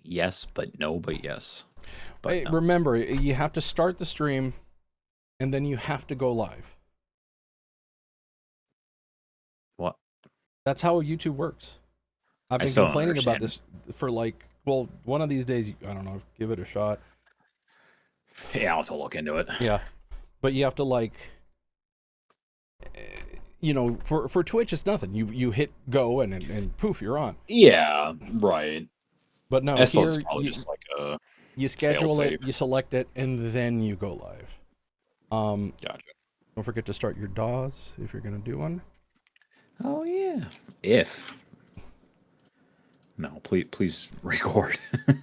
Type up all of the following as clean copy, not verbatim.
yes, but no, but yes. But Hey, no. remember, you have to start the stream, and then you have to go live. What? That's how YouTube works. I've I been still don't complaining about understand. this for like, well, one of these days, I don't know, give it a shot. Yeah, I'll have to look into it. Yeah, but you have to like, for Twitch, it's nothing. You hit go and poof, you're on. Yeah, right. But no, I suppose it's here probably just like a you schedule it, fail-safe. you select it, and then you go live. Gotcha. Don't forget to start your DAWs if you're gonna do one. Oh yeah. If. No, please record. Oh yeah.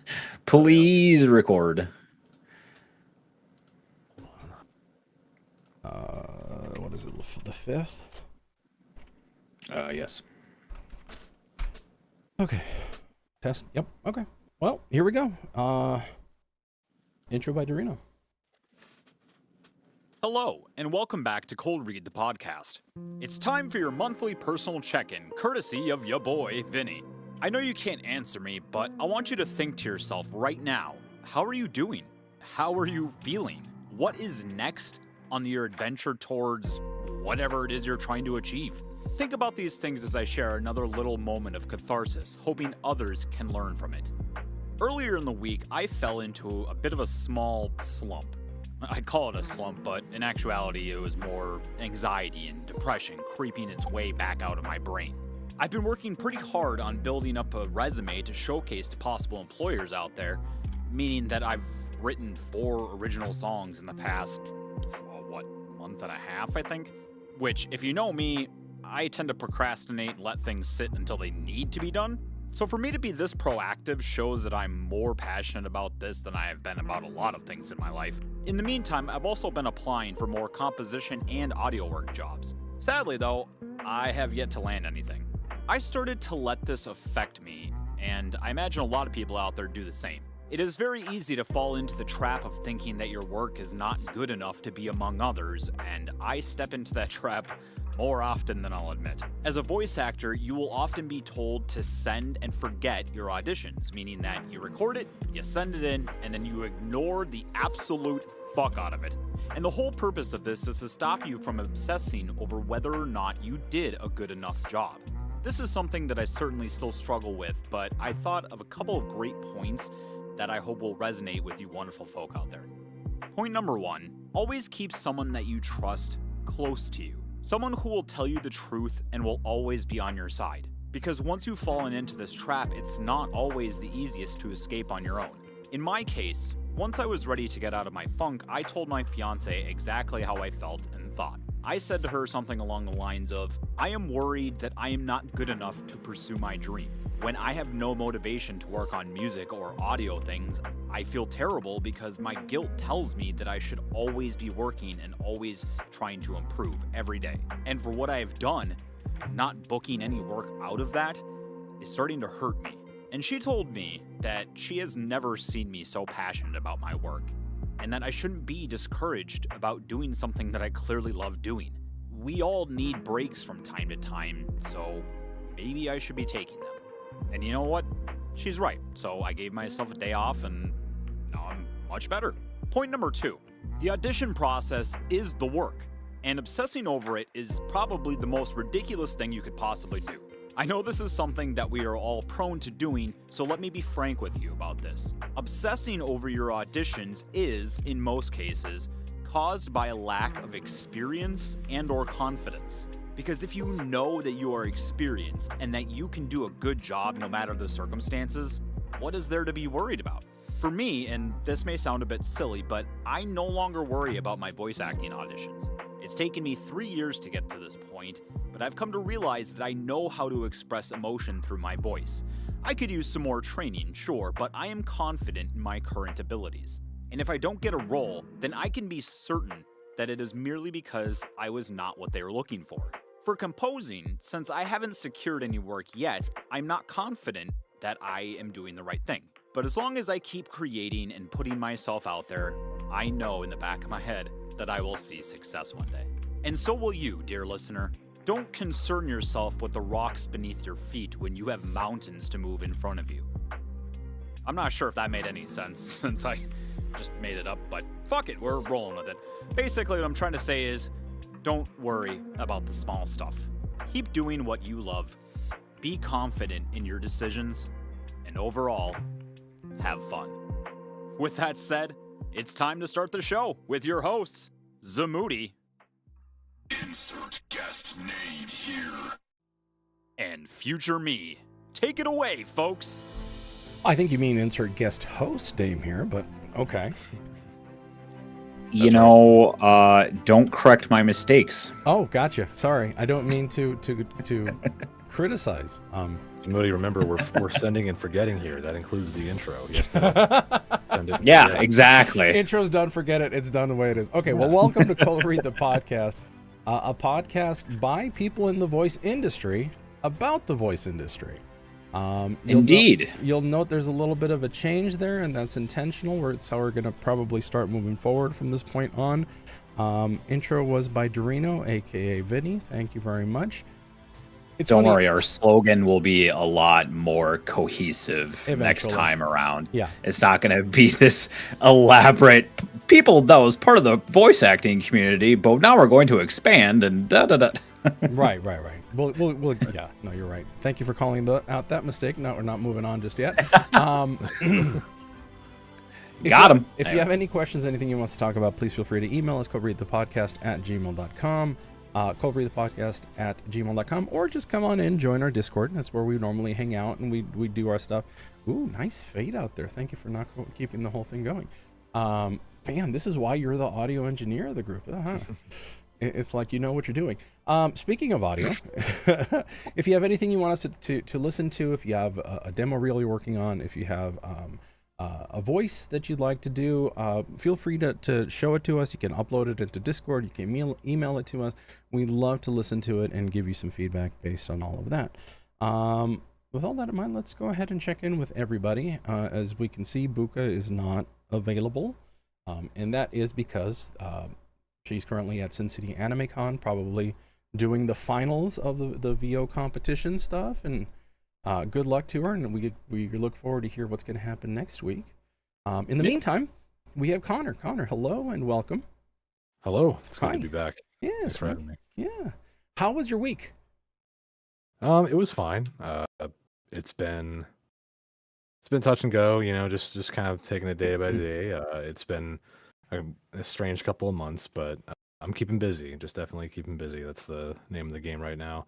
Please record. What is it? The 5th? Yes. Okay. Test. Yep. Okay. Well, here we go. Intro by Dorino. Hello, and welcome back to Cold Read the podcast. It's time for your monthly personal check-in, courtesy of ya boy, Vinny. I know you can't answer me, but I want you to think to yourself right now, how are you doing? How are you feeling? What is next on your adventure towards whatever it is you're trying to achieve? Think about these things as I share another little moment of catharsis, hoping others can learn from it. Earlier in the week, I fell into a bit of a small slump. I call it a slump, but in actuality, it was more anxiety and depression creeping its way back out of my brain. I've been working pretty hard on building up a resume to showcase to possible employers out there, meaning that I've written 4 original songs in the past, month and a half, I think? Which, if you know me, I tend to procrastinate and let things sit until they need to be done. So for me to be this proactive shows that I'm more passionate about this than I have been about a lot of things in my life. In the meantime, I've also been applying for more composition and audio work jobs. Sadly though, I have yet to land anything. I started to let this affect me, and I imagine a lot of people out there do the same. It is very easy to fall into the trap of thinking that your work is not good enough to be among others, and I step into that trap more often than I'll admit. As a voice actor, you will often be told to send and forget your auditions, meaning that you record it, you send it in, and then you ignore the absolute fuck out of it. And the whole purpose of this is to stop you from obsessing over whether or not you did a good enough job. This is something that I certainly still struggle with, but I thought of a couple of great points that I hope will resonate with you wonderful folk out there. Point number 1, always keep someone that you trust close to you. Someone who will tell you the truth and will always be on your side. Because once you've fallen into this trap, it's not always the easiest to escape on your own. In my case, once I was ready to get out of my funk, I told my fiance exactly how I felt and thought. I said to her something along the lines of, I am worried that I am not good enough to pursue my dream. When I have no motivation to work on music or audio things, I feel terrible because my guilt tells me that I should always be working and always trying to improve every day. And for what I have done, not booking any work out of that is starting to hurt me. And she told me that she has never seen me so passionate about my work, and that I shouldn't be discouraged about doing something that I clearly love doing. We all need breaks from time to time, so maybe I should be taking them. And you know what? She's right. So I gave myself a day off and now I'm much better. Point number 2. The audition process is the work, and obsessing over it is probably the most ridiculous thing you could possibly do. I know this is something that we are all prone to doing, so let me be frank with you about this. Obsessing over your auditions is, in most cases, caused by a lack of experience and or confidence. Because if you know that you are experienced and that you can do a good job no matter the circumstances, what is there to be worried about? For me, and this may sound a bit silly, but I no longer worry about my voice acting auditions. It's taken me 3 years to get to this point, but I've come to realize that I know how to express emotion through my voice. I could use some more training, sure, but I am confident in my current abilities. And if I don't get a role, then I can be certain that it is merely because I was not what they were looking for. For composing, since I haven't secured any work yet, I'm not confident that I am doing the right thing. But as long as I keep creating and putting myself out there, I know in the back of my head that I will see success one day. And so will you, dear listener. Don't concern yourself with the rocks beneath your feet when you have mountains to move in front of you. I'm not sure if that made any sense since I just made it up, but fuck it, we're rolling with it. Basically, what I'm trying to say is, don't worry about the small stuff. Keep doing what you love. Be confident in your decisions, and overall, have fun. With that said, it's time to start the show with your hosts, Zamoody. Insert guest name here. And future me. Take it away, folks. I think you mean insert guest host name here, but okay. You know, don't correct my mistakes. Oh, gotcha. Sorry, I don't mean to criticize. Moody, remember we're sending and forgetting here. That includes the intro. Yes, send it. Yeah, exactly. Intro's done. Forget it. It's done the way it is. Okay. Well, welcome to Cold Read the podcast, a podcast by people in the voice industry about the voice industry. Indeed. You'll note there's a little bit of a change there, and that's intentional. It's how we're going to probably start moving forward from this point on. Intro was by Dorino, aka Vinny. Thank you very much. Don't worry, our slogan will be a lot more cohesive next Eventually. time around. Yeah. It's not going to be this elaborate. People know it's part of the voice acting community, but now we're going to expand and da da da. Right. We'll yeah, no, you're right. Thank you for calling out that mistake. No, we're not moving on just yet. Got him. If you have any questions, anything you want to talk about, please feel free to email us, codereadthepodcast@gmail.com, codereadthepodcast@gmail.com, or just come on in, join our Discord. That's where we normally hang out and we do our stuff. Ooh, nice fade out there. Thank you for not keeping the whole thing going. Man, this is why you're the audio engineer of the group. Uh-huh. It's like you know what you're doing. Speaking of audio, if you have anything you want us to listen to, if you have a demo reel you're working on, if you have a voice that you'd like to do, feel free to show it to us. You can upload it into Discord. You can email it to us. We'd love to listen to it and give you some feedback based on all of that. With all that in mind, let's go ahead and check in with everybody. As we can see, Buka is not available, and that is because she's currently at Sin City Anime Con, probably doing the finals of the VO competition stuff, and good luck to her, and we look forward to hear what's going to happen next week. In the meantime, we have Connor. Connor, hello and welcome. Hello, it's good Hi. to be back. Yes. Thanks for having me. Yeah. How was your week? It was fine. It's been touch and go. You know, just kind of taking it day by day. It's been a strange couple of months, but I'm keeping busy. Just definitely keeping busy. That's the name of the game right now.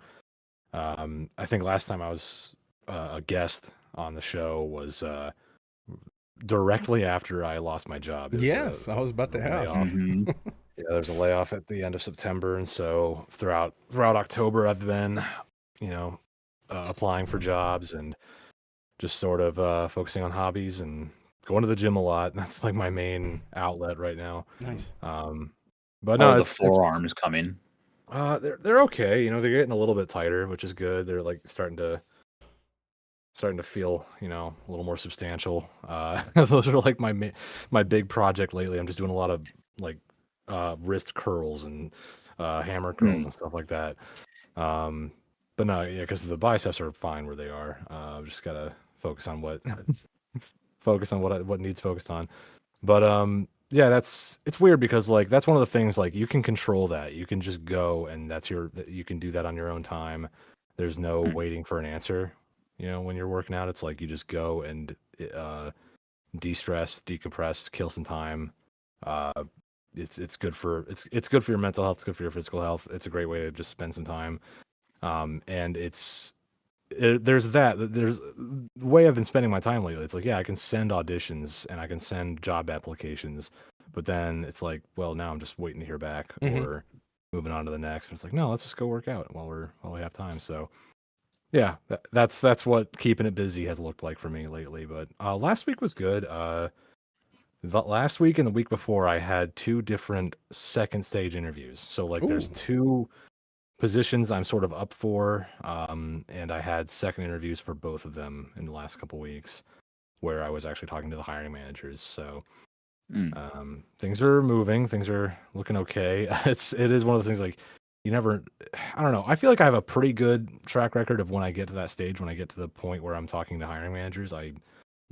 I think last time I was a guest on the show was directly after I lost my job. It was Yes, I was about to ask. layoff. Mhm. Yeah, there's a layoff at the end of September, and so throughout October, I've been, applying for jobs and just sort of focusing on hobbies and going to the gym a lot. That's like my main outlet right now. Nice. But no, Oh, the it's forearms coming. they're okay. You know, they're getting a little bit tighter, which is good. They're like starting to feel, a little more substantial. Those are like my big project lately. I'm just doing a lot of like wrist curls and hammer curls and stuff like that. But no, yeah, because the biceps are fine where they are. I've just gotta focus on what what needs focused on. But yeah, it's weird because like that's one of the things, like you can control that. You can just go and you can do that on your own time. There's no waiting for an answer. When you're working out, it's like you just go and de-stress, decompress, kill some time. It's good for your mental health. It's good for your physical health. It's a great way to just spend some time. And there's the way I've been spending my time lately. It's like, yeah, I can send auditions and I can send job applications, but then it's like, well, now I'm just waiting to hear back or moving on to the next. And it's like, no, let's just go work out while we have time. So yeah, that's what keeping it busy has looked like for me lately. But last week was good. The last week and the week before, I had 2 different second stage interviews. So like there's Ooh. 2 positions I'm sort of up for, and I had second interviews for both of them in the last couple weeks, where I was actually talking to the hiring managers. So things are moving, things are looking okay. It is one of those things like I don't know. I feel like I have a pretty good track record of when I get to that stage, when I get to the point where I'm talking to hiring managers, I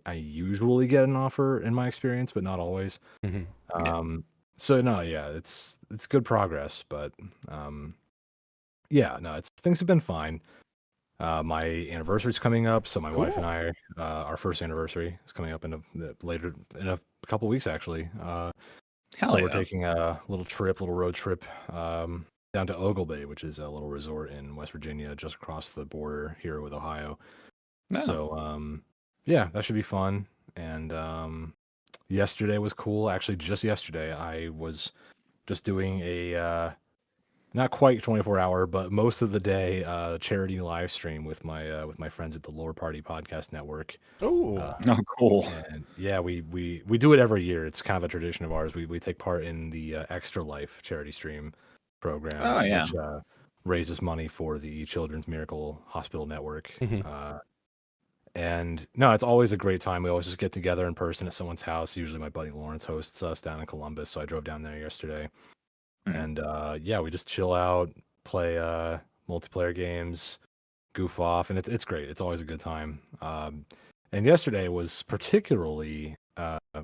I usually get an offer in my experience, but not always. Mhm. So no, yeah, it's good progress, but yeah, no, it's things have been fine. My anniversary's coming up, so my wife and Cool. I, our first anniversary is coming up later in a couple weeks actually. Hell So yeah. we're taking a little road trip down to Oglebay, which is a little resort in West Virginia, just across the border here with Ohio. Yeah. So yeah, that should be fun. And yesterday was cool. Actually, just yesterday, I was just doing a not quite 24-hour, but most of the day charity live stream with my friends at the Lore Party Podcast Network. Oh, Oh, cool. And yeah, we do it every year. It's kind of a tradition of ours. We take part in the Extra Life charity stream program, Oh, yeah. which raises money for the Children's Miracle Hospital Network. Mhm. And no, it's always a great time. We always just get together in person at someone's house. Usually my buddy Lawrence hosts us down in Columbus, so I drove down there yesterday. Mhm. And yeah, we just chill out, play multiplayer games, goof off, and it's great. It's always a good time. And yesterday was particularly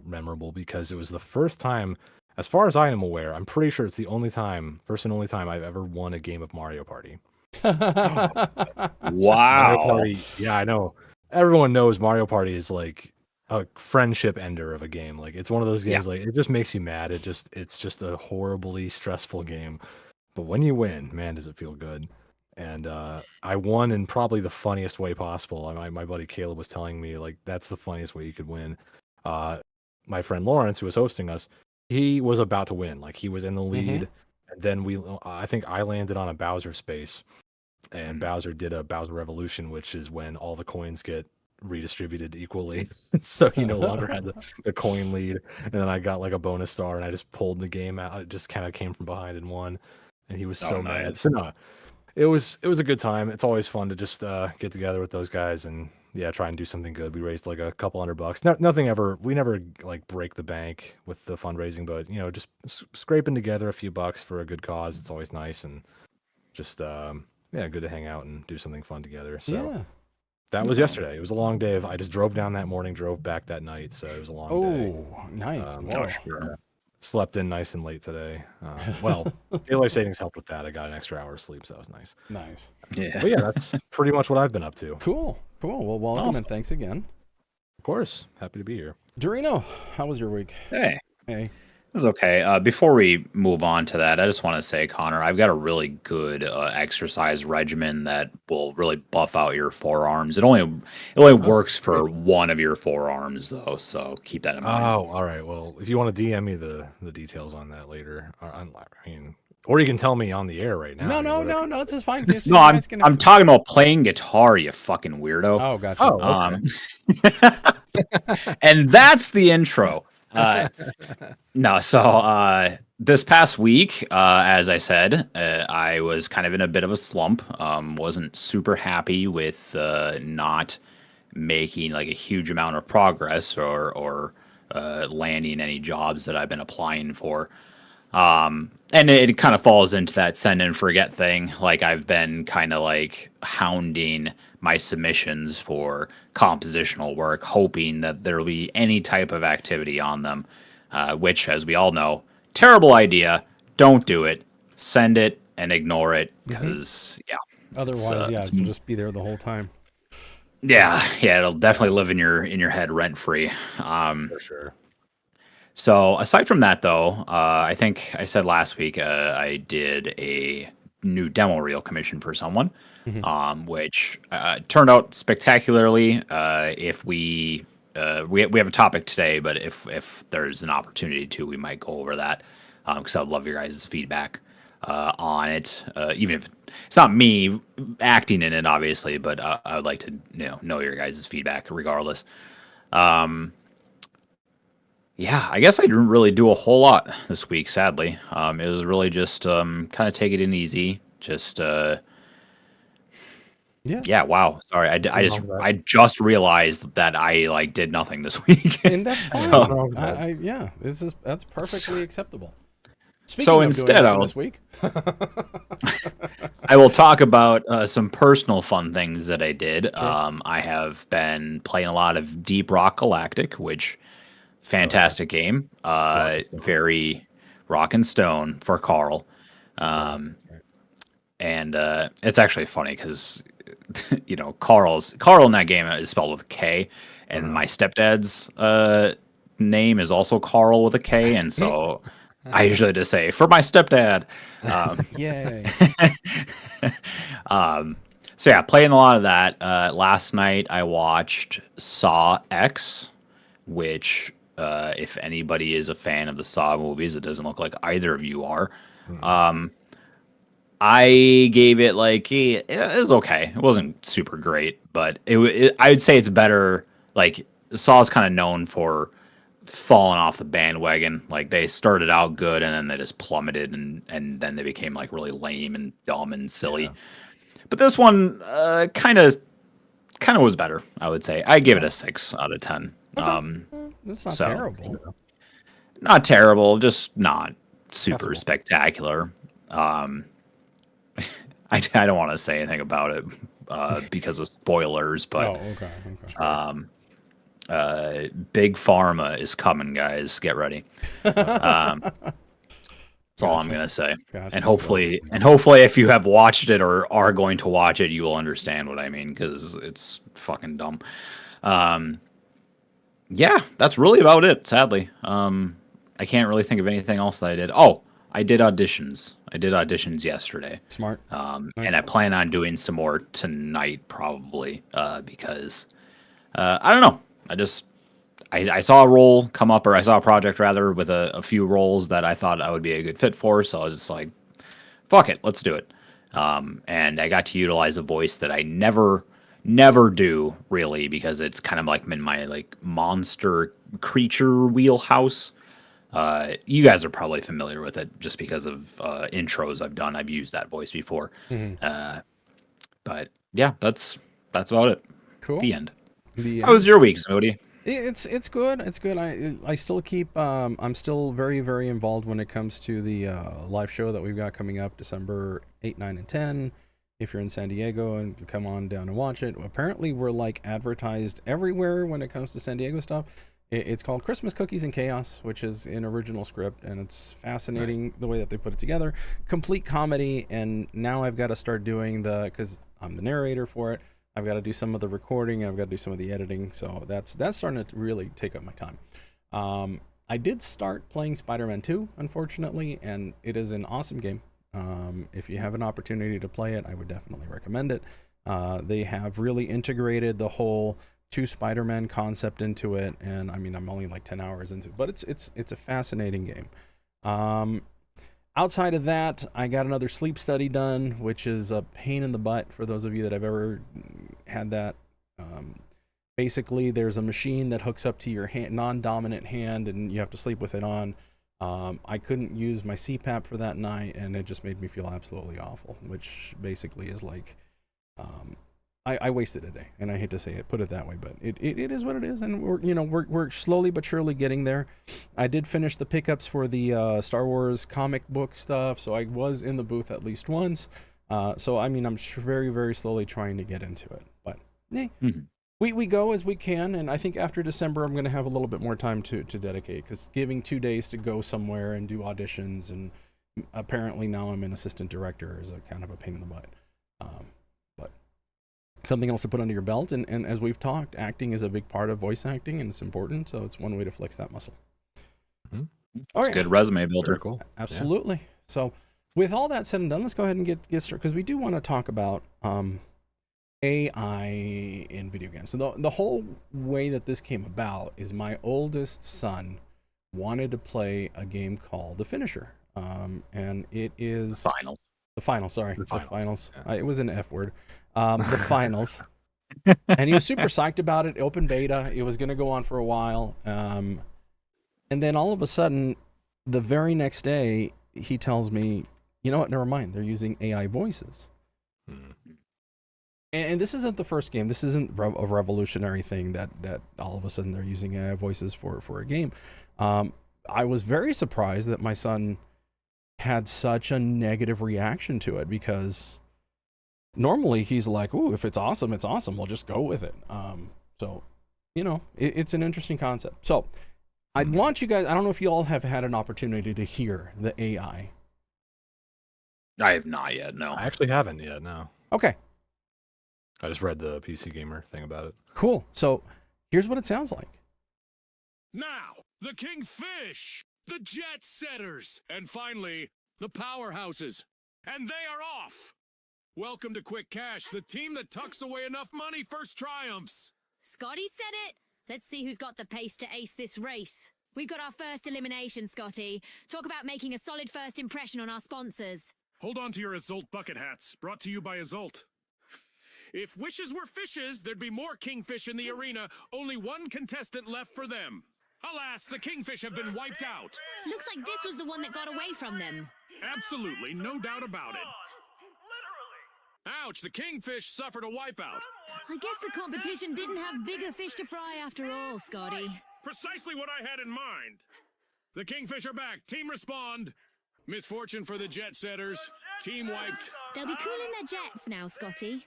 memorable because it was the first time, as far as I am aware, I'm pretty sure it's the first and only time I've ever won a game of Mario Party. Mario Wow. Party, yeah, I know. Everyone knows Mario Party is like a friendship ender of a game. Like it's one of those Yeah. games like it just makes you mad. It's just a horribly stressful game. But when you win, man, does it feel good. And I won in probably the funniest way possible. My buddy Caleb was telling me like that's the funniest way you could win. My friend Lawrence, who was hosting us, he was about to win. Like he was in the lead, and then I think I landed on a Bowser space, and Bowser did a Bowser Revolution, which is when all the coins get redistributed equally. So he no longer had the coin lead. And then I got like a bonus star, and I just pulled the game out. It just kind of came from behind and won. And he was so Oh, mad. nice. So no, it was a good time. It's always fun to just get together with those guys and yeah, try and do something good. We raised like a couple $100. Nothing ever. We never like break the bank with the fundraising, but you know, just scraping together a few bucks for a good cause. It's always nice and just yeah, good to hang out and do something fun together. So yeah. that was yesterday. It was a long day. I just drove down that morning, drove back that night. So it was a long day. Oh, nice. Um, Whoa. Sure. Slept in nice and late today. Well, daylight savings helped with that. I got an extra hour of sleep, so that was nice. Nice. Yeah. But yeah, that's pretty much what I've been up to. Cool. Well, welcome Awesome. and thanks again. Of course, happy to be here. Dorino, how was your week? Hey. Hey. It was okay. Before we move on to that, I just want to say, Connor, I've got a really good exercise regimen that will really buff out your forearms. It only works for one of your forearms, though, so keep that in mind. Oh, all right. Well, if you want to DM me the details on that later, I mean, or you can tell me on the air right now. No, it's just fine. Just, No, I'm talking about playing guitar, you fucking weirdo. Oh, gotcha. Oh, okay. And that's the intro. No, so this past week, as I said, I was kind of in a bit of a slump. Wasn't super happy with not making like a huge amount of progress or landing any jobs that I've been applying for. And it kind of falls into that send and forget thing. Like I've been kind of like hounding my submissions for compositional work, hoping that there will be any type of activity on them, which, as we all know, terrible idea. Don't do it. Send it and ignore it because, yeah. Otherwise, it's it'll just be there the whole time. Yeah, it'll definitely live in your head rent free. For sure. So aside from that, though, I think I said last week I did a new demo reel commission for someone, which turned out spectacularly. If we have a topic today, but if there's an opportunity to, we might go over that because I'd love your guys' feedback on it. Even if it's not me acting in it, obviously, but I would like to know your guys' feedback regardless. Yeah, I guess I didn't really do a whole lot this week, sadly. It was really just kind of take it in easy. Just yeah. Wow. Sorry, I just realized that I like did nothing this week. And that's fine. So- That's perfectly acceptable. Speaking of instead, doing nothing this week. I will talk about some personal fun things that I did. Sure. I have been playing a lot of Deep Rock Galactic, which fantastic game. and Stone. Very rock and stone for Carl. Um, Right. and it's actually funny because Carl in that game is spelled with a K, and my stepdad's name is also Carl with a K, and so I usually just say for my stepdad. Yay. So yeah, playing a lot of that. Last night I watched Saw X, which if anybody is a fan of the Saw movies, it doesn't look like either of you are. I gave it it was okay. It wasn't super great, but I would say it's better. Like Saw's kind of known for falling off the bandwagon. Like they started out good and then they just plummeted and then they became like really lame and dumb and silly. But this one kind of was better, I would say. I give it a 6 out of 10. That's not so- terrible. Not terrible, just not super spectacular. I don't want to say anything about it because of spoilers, but Oh, okay. Big Pharma is coming, guys. Get ready. That's all I'm gonna say. Gotcha. And hopefully, if you have watched it or are going to watch it, you will understand what I mean because it's fucking dumb. Yeah, that's really about it. Sadly, I can't really think of anything else that I did. Oh, I did auditions. I did auditions yesterday. Smart. Nice. And I plan on doing some more tonight, probably, because I don't know. I saw a role come up, or I saw a project rather, with a few roles that I thought I would be a good fit for. So I was just like, fuck it, let's do it. And I got to utilize a voice that I never do really, because it's kind of like in my like monster creature wheelhouse. You guys are probably familiar with it just because of intros I've done. I've used that voice before. But yeah, that's about it. Cool. The end. The, How was your week, Smody? It's good. It's good. I still keep I'm still very, very involved when it comes to the live show that we've got coming up December 8, 9, and 10. If you're in San Diego, and come on down and watch it. Apparently we're like advertised everywhere when it comes to San Diego stuff. It's called Christmas Cookies and Chaos, which is an original script, and it's fascinating the way that they put it together. Complete comedy, and now I've got to start doing because I'm the narrator for it. I've got to do some of the recording, and I've got to do some of the editing, so that's starting to really take up my time. I did start playing Spider-Man 2, unfortunately, and it is an awesome game. If you have an opportunity to play it, I would definitely recommend it. They have really integrated the whole two Spider-Man concept into it, and I mean, I'm only like 10 hours into it, but it's a fascinating game. Outside of that, I got another sleep study done, which is a pain in the butt for those of you that have ever had that. Basically, there's a machine that hooks up to your non-dominant hand, and you have to sleep with it on. I couldn't use my CPAP for that night, and it just made me feel absolutely awful, which basically is like I wasted a day, and I hate to say it, put it that way, but it is what it is, and we're slowly but surely getting there. I did finish the pickups for the Star Wars comic book stuff, so I was in the booth at least once. So I mean, I'm very, very slowly trying to get into it, but we go as we can, and I think after December I'm going to have a little bit more time to dedicate, because giving 2 days to go somewhere and do auditions, and apparently now I'm an assistant director, is a kind of a pain in the butt. But something else to put under your belt, and as we've talked, acting is a big part of voice acting, and it's important, so it's one way to flex that muscle. It's a good resume builder. Very cool. Absolutely. So with all that said and done, let's go ahead and get started, because we do want to talk about AI in video games. So the whole way that this came about is my oldest son wanted to play a game called The Finisher, and it is Finals. The Finals. Sorry, The Finals. Yeah. It was an F word. The Finals, and he was super psyched about it. Open beta. It was going to go on for a while, and then all of a sudden, the very next day, he tells me, "You know what? Never mind. They're using AI voices." And this isn't the first game. This isn't a revolutionary thing that all of a sudden they're using AI voices for a game. I was very surprised that my son had such a negative reaction to it, because normally he's like, "Ooh, if it's awesome, it's awesome. We'll just go with it." So, it's an interesting concept. So, I'd want you guys. I don't know if you all have had an opportunity to hear the AI. I have not yet. No. I actually haven't yet. No, Okay, I just read the PC Gamer thing about it. cool. So, here's what it sounds like. Now, the Kingfish, the Jet Setters, and finally, the Powerhouses. And they are off! Welcome to Quick Cash, the team that tucks away enough money first triumphs. Scotty said it. Let's see who's got the pace to ace this race. We've got our first elimination, Scotty. Talk about making a solid first impression on our sponsors. Hold on to your Azolt bucket hats, brought to you by Azolt. If wishes were fishes, there'd be more Kingfish in the arena. Only one contestant left for them. Alas, the Kingfish have been wiped out. Looks like this was the one that got away from them. Absolutely, no doubt about it. Ouch, the Kingfish suffered a wipeout. I guess the competition didn't have bigger fish to fry after all, Scotty. Precisely what I had in mind. The Kingfish are back. Team respond. Misfortune for the Jet Setters. Team wiped. They'll be cooling their jets now, Scotty.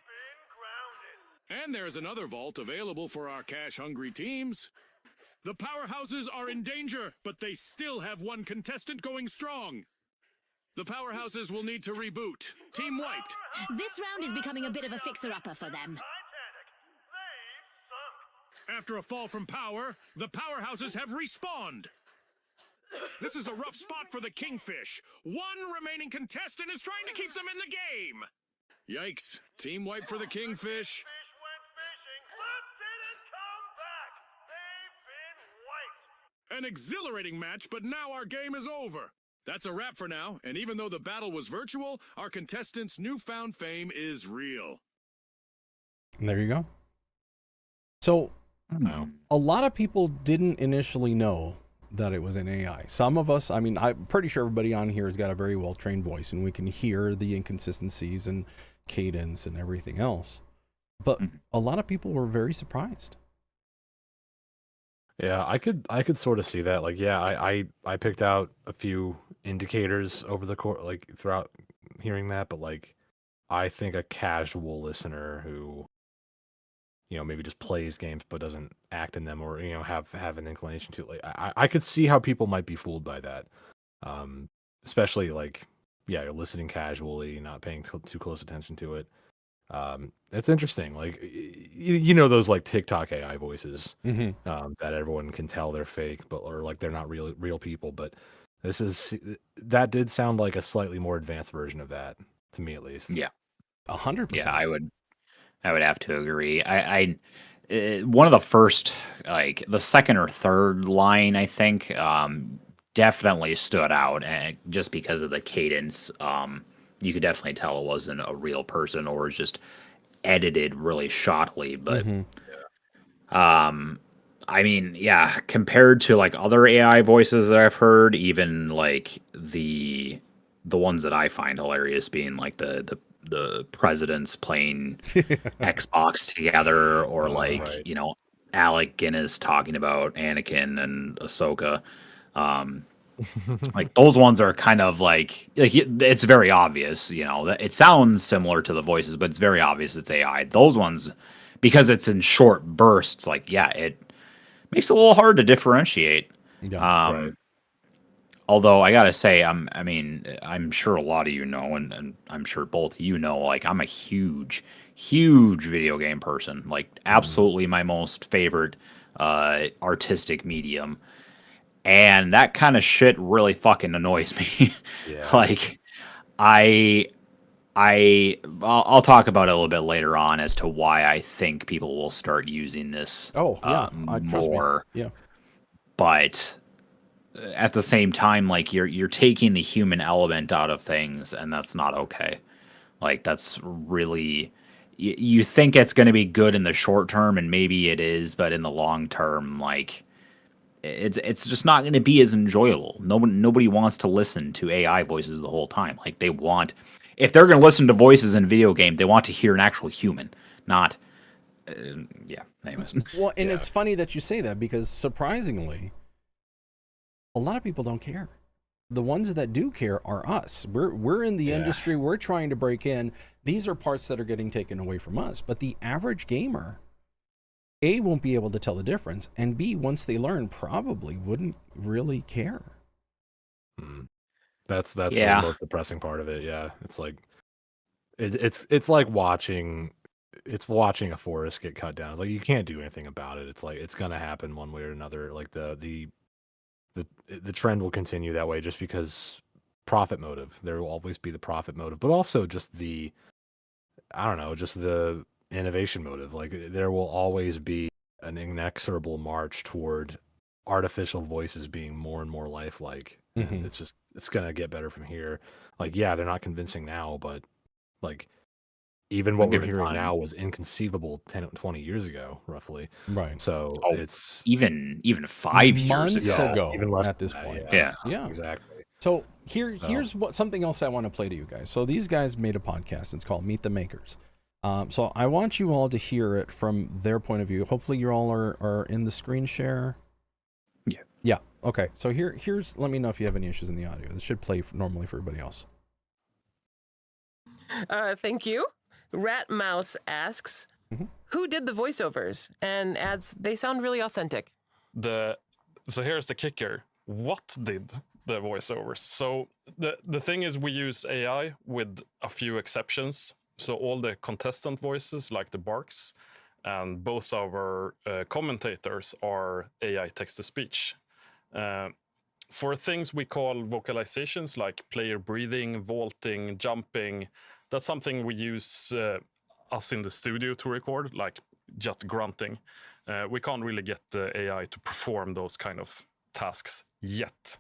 And there's another vault available for our cash-hungry teams. The Powerhouses are in danger, but they still have one contestant going strong. The Powerhouses will need to reboot. Team wiped. This round is becoming a bit of a fixer-upper for them. After a fall from power, the Powerhouses have respawned. This is a rough spot for the Kingfish. One remaining contestant is trying to keep them in the game. Yikes. Team wipe for the Kingfish. An exhilarating match, but now our game is over. That's a wrap for now, and even though the battle was virtual, our contestants' newfound fame is real. And there you go. So, No. a lot of people didn't initially know that it was an AI. Some of us, I mean, I'm pretty sure everybody on here has got a very well-trained voice, and we can hear the inconsistencies and cadence and everything else. But a lot of people were very surprised. Yeah, I could sort of see that. Like, yeah, I picked out a few indicators over the course, like throughout hearing that, but like, I think a casual listener who, maybe just plays games but doesn't act in them, or have an inclination to, like, I could see how people might be fooled by that. Especially like, yeah, you're listening casually, not paying too close attention to it. It's interesting. Like, those like TikTok AI voices, that everyone can tell they're fake, or like they're not real people. But that did sound like a slightly more advanced version of that, to me at least. Yeah. 100%. Yeah, I would have to agree. One of the first, like the second or third line, I think, definitely stood out, and just because of the cadence, you could definitely tell it wasn't a real person, or was just edited really shoddily. But I mean, yeah, compared to like other AI voices that I've heard, even like the ones that I find hilarious, being like the presidents playing Xbox together, or like right. Alec Guinness talking about Anakin and Ahsoka. Like those ones are kind of like it's very obvious, that it sounds similar to the voices, but it's very obvious it's AI. Those ones, because it's in short bursts, like, yeah, it makes it a little hard to differentiate. Yeah, right. Although I gotta say, I'm sure a lot of you know, and I'm sure both of you know, like, I'm a huge video game person. Like, absolutely my most favorite artistic medium. And that kind of shit really fucking annoys me. Yeah. Like, I'll talk about it a little bit later on as to why I think people will start using this Oh, yeah. Trust me. more. Yeah. But at the same time, like, you're taking the human element out of things, and that's not okay. Like, that's really, you think it's going to be good in the short term, and maybe it is, but in the long term, like, it's just not going to be as enjoyable. Nobody wants to listen to AI voices the whole time. Like, if they're going to listen to voices in a video game, they want to hear an actual human, not, yeah. Anyways. Well, and it's funny that you say that, because surprisingly, a lot of people don't care. the ones that do care are us. We're in the Yeah. industry. We're trying to break in. These are parts that are getting taken away from us. But the average gamer, A, won't be able to tell the difference, and B, once they learn, probably wouldn't really care. That's Yeah. the most depressing part of it. Yeah, it's like it's like watching a forest get cut down. It's like you can't do anything about it. It's like it's gonna happen one way or another. Like the trend will continue that way just because profit motive. There will always be the profit motive, but also just the just the innovation motive. Like there will always be an inexorable march toward artificial voices being more and more lifelike. Mhm. And it's gonna get better from here. Like, yeah, they're not convincing now, but like even what we're Given hearing time. now was inconceivable 10, 20 years ago, roughly. Right. So Oh, it's even 5 years Months ago. ago even less at than this that, point. Yeah. Yeah. exactly. So here's what something else I want to play to you guys. So these guys made a podcast. It's called Meet the Makers. So I want you all to hear it from their point of view. Hopefully you all are in the screen share. Yeah. Yeah. Okay. So here's let me know if you have any issues in the audio. This should play normally for everybody else. Thank you. Rat Mouse asks, who did the voiceovers? And adds, they sound really authentic. So here's the kicker. What did the voiceovers? So the thing is, we use AI with a few exceptions. So all the contestant voices, like the barks, and both our commentators are AI text-to-speech. For things we call vocalizations, like player breathing, vaulting, jumping, that's something we use us in the studio to record, like just grunting. We can't really get the AI to perform those kind of tasks yet.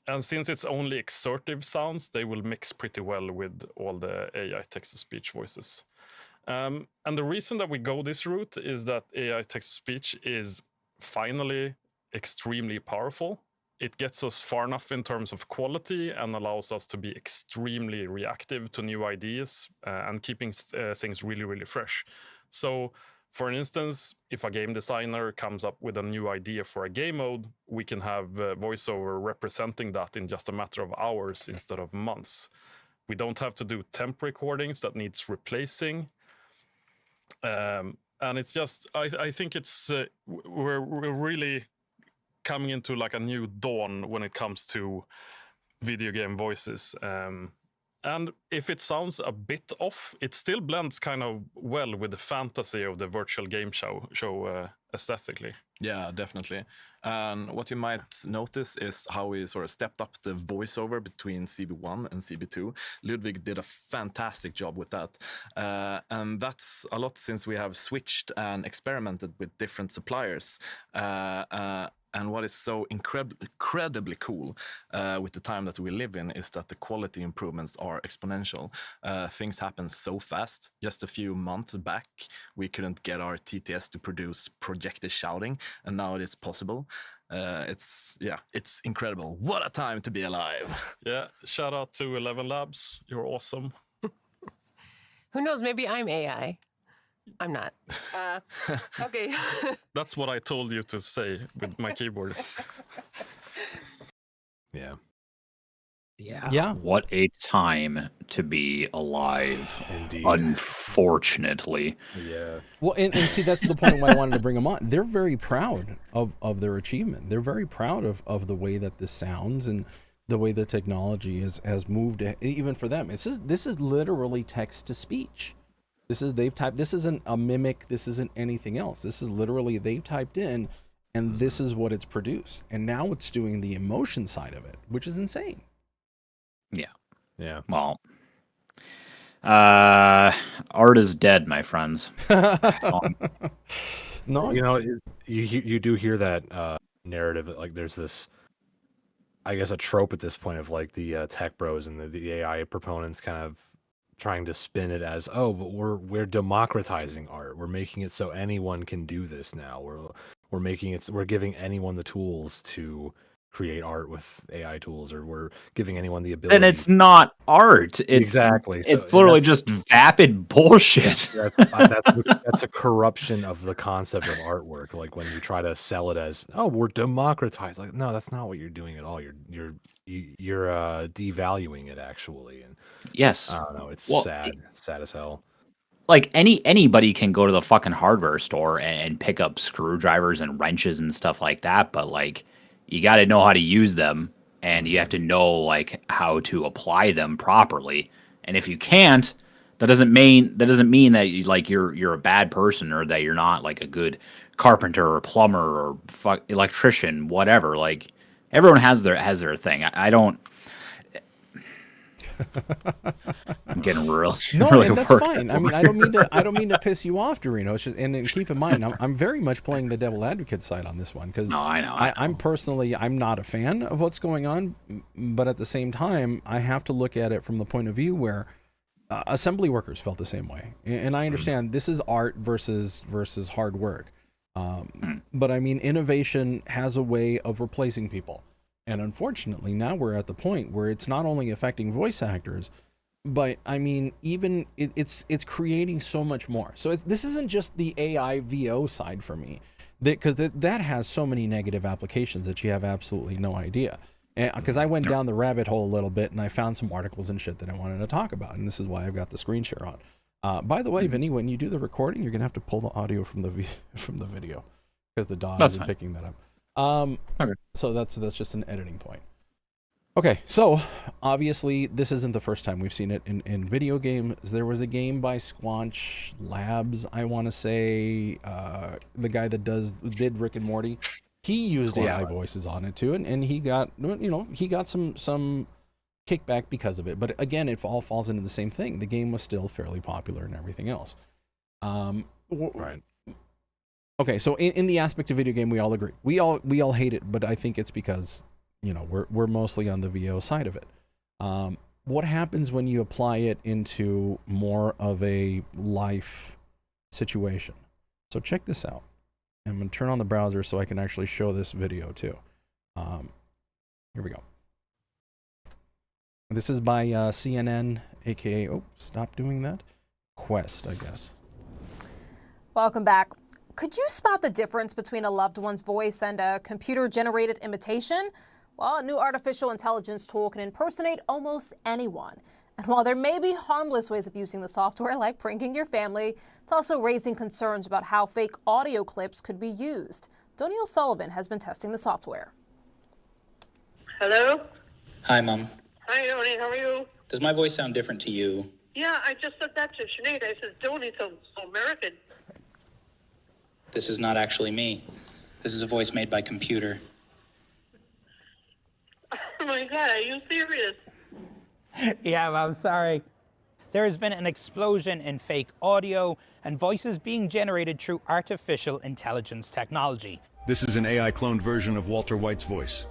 And since it's only exertive sounds, they will mix pretty well with all the AI text-to-speech voices. And the reason that we go this route is that AI text-to-speech is finally extremely powerful. It gets us far enough in terms of quality and allows us to be extremely reactive to new ideas and keeping things really, really fresh. So, for instance, if a game designer comes up with a new idea for a game mode, we can have voiceover representing that in just a matter of hours instead of months. We don't have to do temp recordings that needs replacing. And it's just, I think it's, we're really coming into like a new dawn when it comes to video game voices. And if it sounds a bit off, it still blends kind of well with the fantasy of the virtual game show aesthetically. Yeah, definitely. And what you might notice is how we sort of stepped up the voiceover between CB1 and CB2. Ludwig did a fantastic job with that. And that's a lot since we have switched and experimented with different suppliers. And what is so incredibly cool with the time that we live in is that the quality improvements are exponential. Things happen so fast. Just a few months back, we couldn't get our TTS to produce projected shouting, and now it is possible. It's incredible. What a time to be alive. Yeah, shout out to 11 Labs. You're awesome. Who knows? Maybe I'm AI. I'm not. Okay. That's what I told you to say with my keyboard. Yeah. Yeah. What a time to be alive. Indeed. Unfortunately. Yeah. Well, and see, that's the point why I wanted to bring them on. They're very proud of their achievement. They're very proud of the way that this sounds and the way the technology has moved, even for them. This is literally text to speech. They've typed. This isn't a mimic. This isn't anything else. This is literally they've typed in, and this is what it's produced. And now it's doing the emotion side of it, which is insane. Yeah. Well, art is dead, my friends. No, You know, you do hear that narrative. Like, there's this, I guess, a trope at this point of like the tech bros and the AI proponents kind of trying to spin it as, oh, but we're democratizing art. We're making it so anyone can do this now. We're giving anyone the tools to create art with AI tools, or we're giving anyone the ability. Then it's not art. It's Exactly. So It's literally that's- just vapid bullshit. that's a corruption of the concept of artwork. Like when you try to sell it as, oh, we're democratized. Like, no, that's not what you're doing at all. You're devaluing it actually. And Yes. I don't know. It's Well, sad. It's sad as hell. Like anybody can go to the fucking hardware store and pick up screwdrivers and wrenches and stuff like that, but like you got to know how to use them, and you have to know like how to apply them properly. And if you can't, that doesn't mean that you're a bad person, or that you're not like a good carpenter or plumber or electrician, whatever. Like everyone has their thing. I don't. I'm getting really No, and that's worked fine. I up mean, over I don't mean to piss you off, Dorino. It's just, and keep in mind, I'm very much playing the devil advocate side on this one, because No, I know. I'm personally, I'm not a fan of what's going on, but at the same time, I have to look at it from the point of view where assembly workers felt the same way, and I understand this is art versus hard work, but I mean, innovation has a way of replacing people. And unfortunately, now we're at the point where it's not only affecting voice actors, but I mean, even it's creating so much more. So this isn't just the AI VO side for me, because that has so many negative applications that you have absolutely no idea. Because I went down the rabbit hole a little bit and I found some articles and shit that I wanted to talk about, and this is why I've got the screen share on. By the way, Vinny, when you do the recording, you're gonna have to pull the audio from the video, because the DAW isn't picking that up. Okay. So that's just an editing point. Okay, so obviously this isn't the first time we've seen it in video games. There was a game by Squanch Labs, I want to say, the guy that did Rick and Morty. He used AI voices on it too, and he got some kickback because of it. But again, it all falls into the same thing. The game was still fairly popular and everything else. Right. Okay, so in the aspect of video game, we all agree. We all hate it, but I think it's because, you know, we're mostly on the VO side of it. What happens when you apply it into more of a life situation? So check this out. I'm going to turn on the browser so I can actually show this video too. Here we go. This is by CNN, aka, oh, stop doing that. Quest, I guess. Welcome back. Could you spot the difference between a loved one's voice and a computer-generated imitation? Well, a new artificial intelligence tool can impersonate almost anyone. And while there may be harmless ways of using the software, like pranking your family, it's also raising concerns about how fake audio clips could be used. Donnie O'Sullivan has been testing the software. Hello? Hi, Mom. Hi, Donnie. How are you? Does my voice sound different to you? Yeah, I just said that to Sinead. I said, Donnie, so American. This is not actually me. This is a voice made by computer. Oh my God, are you serious? Yeah, I'm sorry. There has been an explosion in fake audio and voices being generated through artificial intelligence technology. This is an AI cloned version of Walter White's voice.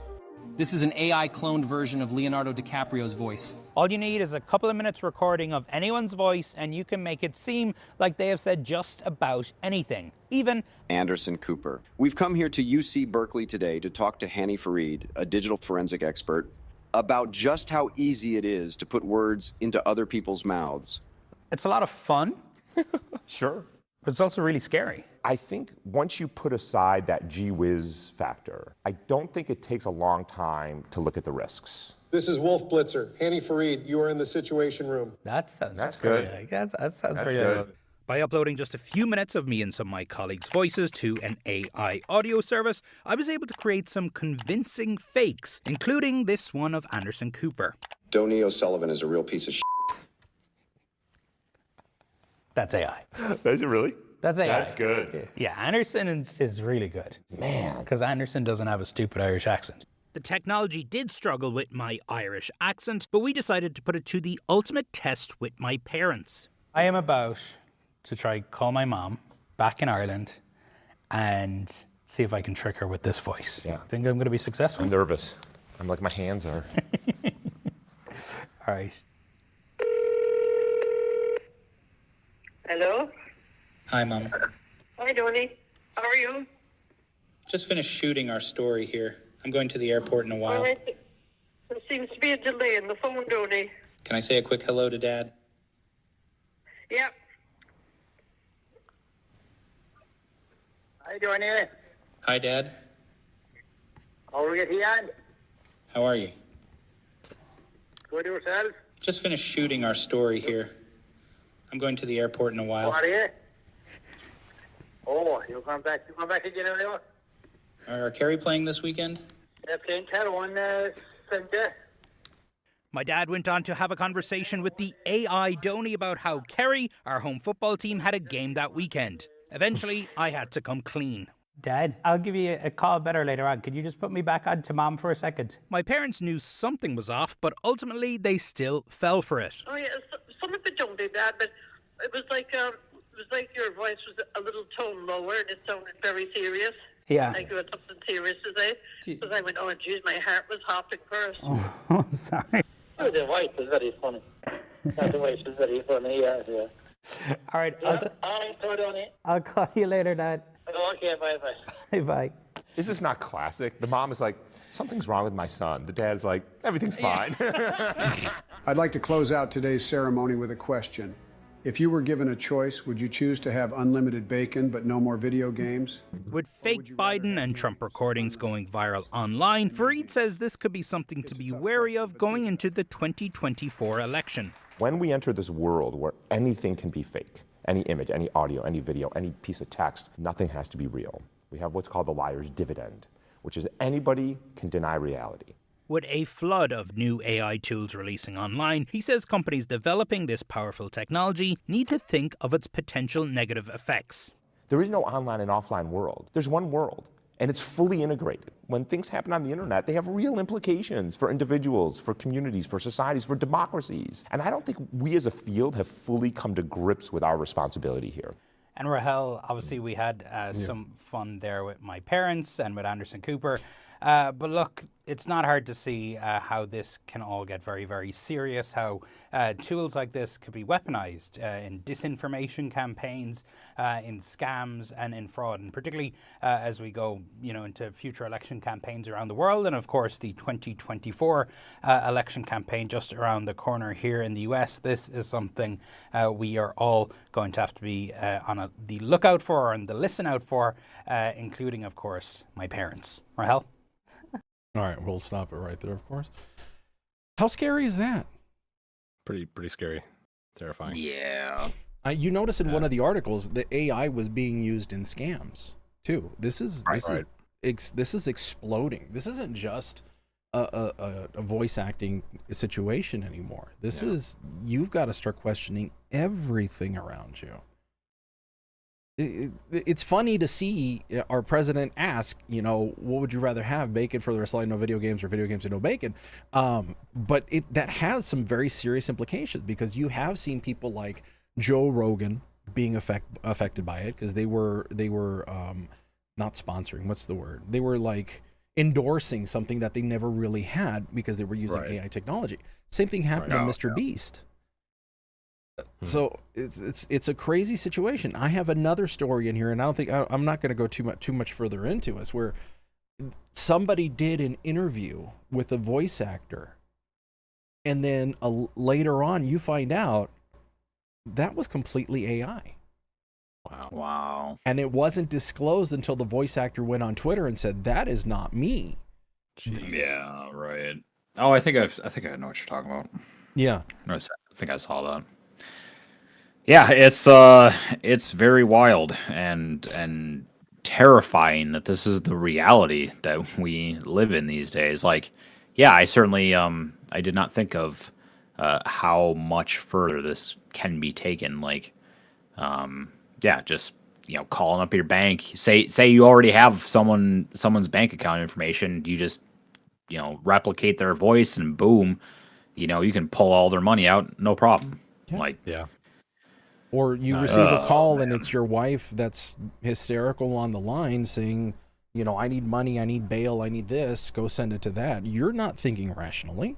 This is an AI cloned version of Leonardo DiCaprio's voice. All you need is a couple of minutes recording of anyone's voice and you can make it seem like they have said just about anything. Even Anderson Cooper. We've come here to UC Berkeley today to talk to Hani Farid, a digital forensic expert, about just how easy it is to put words into other people's mouths. it's a lot of fun. Sure. But it's also really scary. I think once you put aside that gee whiz factor, I don't think it takes a long time to look at the risks. This is Wolf Blitzer. Hani Farid, you are in the Situation Room. That sounds That's good. That sounds pretty good. By uploading just a few minutes of me and some of my colleagues' voices to an AI audio service, I was able to create some convincing fakes, including this one of Anderson Cooper. Donnie O'Sullivan is a real piece of shit. That's AI. Is it really? That's AI. That's good. Yeah, Anderson is really good. Man. Because Anderson doesn't have a stupid Irish accent. The technology did struggle with my Irish accent, but we decided to put it to the ultimate test with my parents. I am about to try call my mom back in Ireland and see if I can trick her with this voice. Yeah. I think I'm going to be successful. I'm nervous. I'm like, my hands are. All right. Hello? Hi, Mom. Hi, Donnie. How are you? Just finished shooting our story here. I'm going to the airport in a while. All right. There seems to be a delay in the phone, Dooney. Can I say a quick hello to Dad? Yep. How you doing here? Hi, Dad. How are you here? How are you? Good yourself? Just finished shooting our story here. I'm going to the airport in a while. How are you? Oh, you come back again, are you? Are Kerry playing this weekend? They're playing Carroll on Sunday. My dad went on to have a conversation with the AI Donny about how Kerry, our home football team, had a game that weekend. Eventually, I had to come clean. Dad, I'll give you a call better later on. Could you just put me back on to Mom for a second? My parents knew something was off, but ultimately they still fell for it. Oh yeah, some of it don't do that, but it was like your voice was a little tone lower and it sounded very serious. Yeah. Like you had something serious to say. Because I went, oh geez, my heart was hopping first. Oh, sorry. Oh, the voice is very funny. The voice is very funny, yeah. All right. All right, hold on it. I'll call you later, Dad. Okay, bye-bye. Bye. Is this not classic? The mom is like, something's wrong with my son. The dad's like, everything's fine. I'd like to close out today's ceremony with a question. If you were given a choice, would you choose to have unlimited bacon but no more video games? With fake Biden and Trump recordings going viral online, Fareed says this could be something to be wary of going into the 2024 election. When we enter this world where anything can be fake, any image, any audio, any video, any piece of text, nothing has to be real. We have what's called the liar's dividend, which is anybody can deny reality. With a flood of new AI tools releasing online, he says companies developing this powerful technology need to think of its potential negative effects. There is no online and offline world. There's one world, and it's fully integrated. When things happen on the internet, they have real implications for individuals, for communities, for societies, for democracies. And I don't think we as a field have fully come to grips with our responsibility here. And Rahel, obviously we had some fun there with my parents and with Anderson Cooper. But look, it's not hard to see how this can all get very, very serious, how tools like this could be weaponized in disinformation campaigns, in scams and in fraud, and particularly as we go, into future election campaigns around the world, and of course the 2024 election campaign just around the corner here in the US. This is something we are all going to have to be on the lookout for and the listen out for, including, of course, my parents. Rahel? All right, we'll stop it right there, of course. How scary is that? Pretty scary. Terrifying. Yeah. You notice in one of the articles that AI was being used in scams too. This is exploding. This isn't just a voice acting situation anymore. This is, you've got to start questioning everything around you. It's funny to see our president ask, what would you rather have, bacon for the rest of life, no video games, or video games and no bacon? But that has some very serious implications, because you have seen people like Joe Rogan being affected by it, because they were not sponsoring. What's the word? They were like endorsing something that they never really had because they were using AI technology. Same thing happened to Mr. Beast. So it's a crazy situation. I have another story in here, and I don't think I'm not going to go too much further into it, where somebody did an interview with a voice actor, and then later on you find out that was completely AI. Wow. And it wasn't disclosed until the voice actor went on Twitter and said, "That is not me." Jeez. Yeah, right. Oh, I think I know what you're talking about. Yeah. I think I saw that. Yeah, it's very wild and terrifying that this is the reality that we live in these days. Like, yeah, I certainly I did not think of how much further this can be taken. Like, yeah, just calling up your bank. Say you already have someone's bank account information. You just replicate their voice, and boom, you can pull all their money out, no problem. Yeah. Like, yeah. Or you receive a call and it's your wife that's hysterical on the line saying, I need money, I need bail, I need this, go send it to that. You're not thinking rationally.